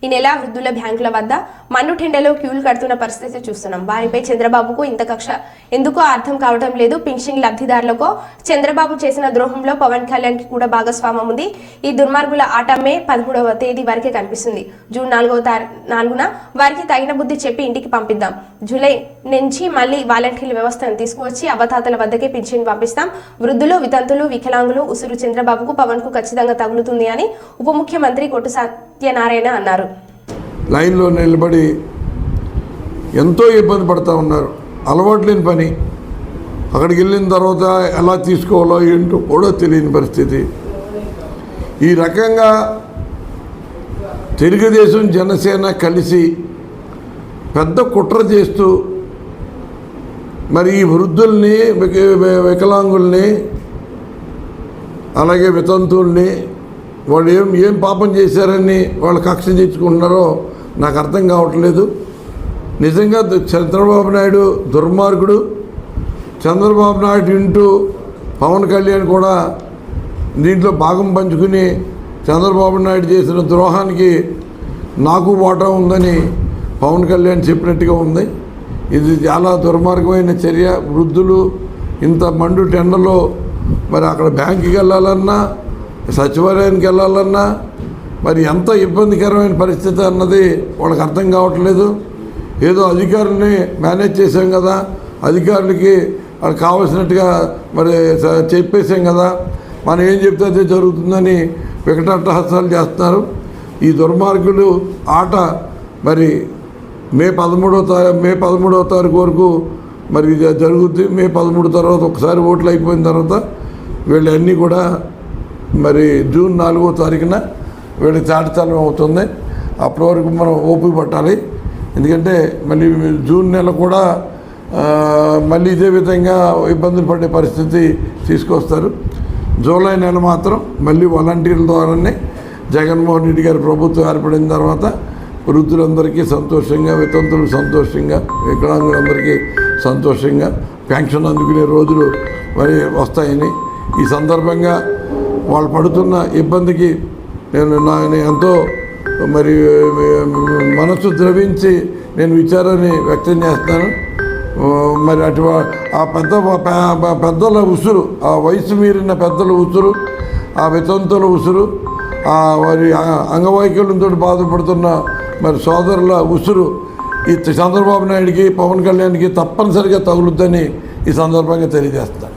ఈ నెల వృద్ధుల బ్యాంకుల వద్ద మన్నుటెండలో క్యూలు కడుతున్న పరిస్థితి చూస్తున్నాం. వారిపై చంద్రబాబుకు ఇంత కక్ష ఎందుకో అర్థం కావడం లేదు. పింఛన్ లబ్ధిదారులకు చంద్రబాబు చేసిన ద్రోహంలో పవన్ కళ్యాణ్ కి కూడా భాగస్వామ్యం ఉంది. ఈ దుర్మార్గుల ఆట మే 13వ తేదీ వరకే కనిపిస్తుంది. జూన్ 4న వారికి తగిన బుద్ధి చెప్పి ఇంటికి పంపిద్దాం. జూలై నుంచి మళ్ళీ వాలంటీర్ల వ్యవస్థను తీసుకువచ్చి అవతాతల వద్దకే పింఛన్ పంపిస్తాం. వృద్ధులు, వితంతులు, వికలాంగులు ఉసురు చంద్రబాబుకు, పవన్ కు ఖచ్చితంగా తగులుతుంది అని ఉప ముఖ్యమంత్రి కొట్టు సత్యనారాయణ అన్నారు. లైన్లో నిలబడి ఎంతో ఇబ్బంది పడుతూ ఉన్నారు. అలవాటు లేని పని. అక్కడికి వెళ్ళిన తర్వాత ఎలా తీసుకోవాలో ఏంటో కూడా తెలియని పరిస్థితి. ఈ రకంగా తెలుగుదేశం, జనసేన కలిసి పెద్ద కుట్ర చేస్తూ మరి ఈ వృద్ధుల్ని, వికలాంగుల్ని, అలాగే వితంతుల్ని వాళ్ళు ఏం పాపం చేశారని వాళ్ళు కక్ష తీర్చుకుంటున్నారో నాకు అర్థం కావట్లేదు. నిజంగా చంద్రబాబు నాయుడు దుర్మార్గుడు. చంద్రబాబు నాయుడు ఇంటూ పవన్ కళ్యాణ్ కూడా దీంట్లో భాగం పంచుకుని చంద్రబాబు నాయుడు చేసిన ద్రోహానికి నాకు వాటా ఉందని పవన్ కళ్యాణ్ చెప్పినట్టుగా ఉంది. ఇది చాలా దుర్మార్గమైన చర్య. వృద్ధులు ఇంత మండు టెండలో మరి అక్కడ బ్యాంకుకి వెళ్ళాలన్నా, సచివాలయానికి వెళ్ళాలన్నా మరి ఎంత ఇబ్బందికరమైన పరిస్థితి అన్నది వాళ్ళకి అర్థం కావట్లేదు. ఏదో అధికారులని మేనేజ్ చేసాం కదా, అధికారులకి వాళ్ళకి కావాల్సినట్టుగా మరి చెప్పేసాం కదా, మనం ఏం చెప్తే అదే జరుగుతుందని వికటాట్టహాసాలు చేస్తున్నారు. ఈ దుర్మార్గులు ఆట మరి మే 13వ తారీఖు వరకు మరి జరుగుద్ది. మే 13 తర్వాత ఒకసారి ఓట్లు అయిపోయిన తర్వాత వీళ్ళన్నీ కూడా మరి జూన్ 4వ తారీఖున వీళ్ళకి చాటితనం అవుతుంది. అప్పటి వరకు మనం ఓపిక పట్టాలి. ఎందుకంటే మళ్ళీ జూన్ నెల కూడా మళ్ళీ ఇదే విధంగా ఇబ్బందులు పడే పరిస్థితి తీసుకొస్తారు. జూలై నెల మాత్రం మళ్ళీ వాలంటీర్ల ద్వారానే జగన్మోహన్ రెడ్డి గారి ప్రభుత్వం ఏర్పడిన తర్వాత వృద్ధులందరికీ సంతోషంగా, వితంతులు సంతోషంగా, వికలాంగులందరికీ సంతోషంగా పెన్షన్ అందుకునే రోజులు మరి వస్తాయని, ఈ సందర్భంగా వాళ్ళు పడుతున్న ఇబ్బందికి నేను ఎంతో మరి మనసు ద్రవించి నేను విచారాన్ని వ్యక్తం చేస్తాను. మరి ఆ పెద్దల ఉసురు, ఆ వయసు మీరిన పెద్దల ఉసురు, ఆ వితంతుల ఉసురు, ఆ మరి అంగవైకల్యంతో బాధపడుతున్న మరి సోదరుల ఉసురు ఈ చంద్రబాబు నాయుడికి, పవన్ కళ్యాణ్కి తప్పనిసరిగా తగులుద్దని ఈ సందర్భంగా తెలియజేస్తాను.